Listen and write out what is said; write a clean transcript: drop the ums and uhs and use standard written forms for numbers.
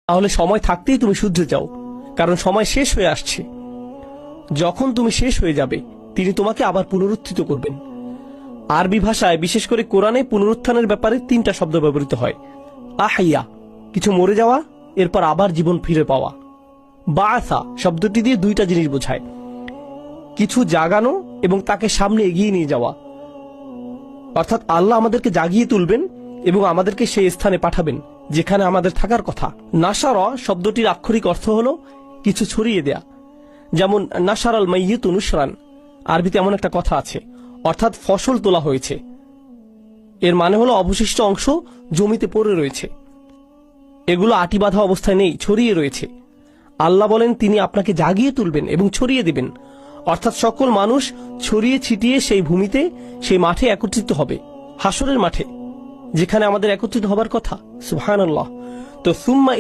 তাহলে সময় থাকতেই তুমি শুধরে যাও, কারণ সময় শেষ হয়ে আসছে। যখন তুমি শেষ হয়ে যাবে তিনি তোমাকে আবার পুনরুত্থিত করবেন। আরবি ভাষায় বিশেষ করে কোরআনে পুনরুত্থানের ব্যাপারে 3টা শব্দ ব্যবহৃত হয়। আহিয়া কিছু মরে যাওয়া, এরপর আবার জীবন ফিরে পাওয়া। বাআসা শব্দটি দিয়ে 2টা জিনিস বোঝায়, কিছু জাগানো এবং তাকে সামনে এগিয়ে নিয়ে যাওয়া। অর্থাৎ আল্লাহ আমাদেরকে জাগিয়ে তুলবেন এবং আমাদেরকে সেই স্থানে পাঠাবেন যেখানে আমাদের থাকার কথা। নাসারা শব্দটির আক্ষরিক অর্থ হলো কিছু ছড়িয়ে দেয়া, যেমন নাসারাল মাইয়িতু নুশরান, আরবিতে এমন একটা কথা আছে, অর্থাৎ ফসল তোলা হয়েছে। এর মানে হলো অবশিষ্ট অংশ জমিতে পড়ে রয়েছে, এগুলো আটি বাঁধা অবস্থায় নেই, ছড়িয়ে রয়েছে। আল্লাহ বলেন তিনি আপনাকে জাগিয়ে তুলবেন এবং ছড়িয়ে দিবেন, অর্থাৎ সকল মানুষ ছড়িয়ে ছিটিয়ে সেই ভূমিতে, সেই মাঠে একত্রিত হবে, হাসরের মাঠে, যেখানে আমাদের একত্রিত হবার কথা। সুবহানাল্লাহ। তো সুম্মা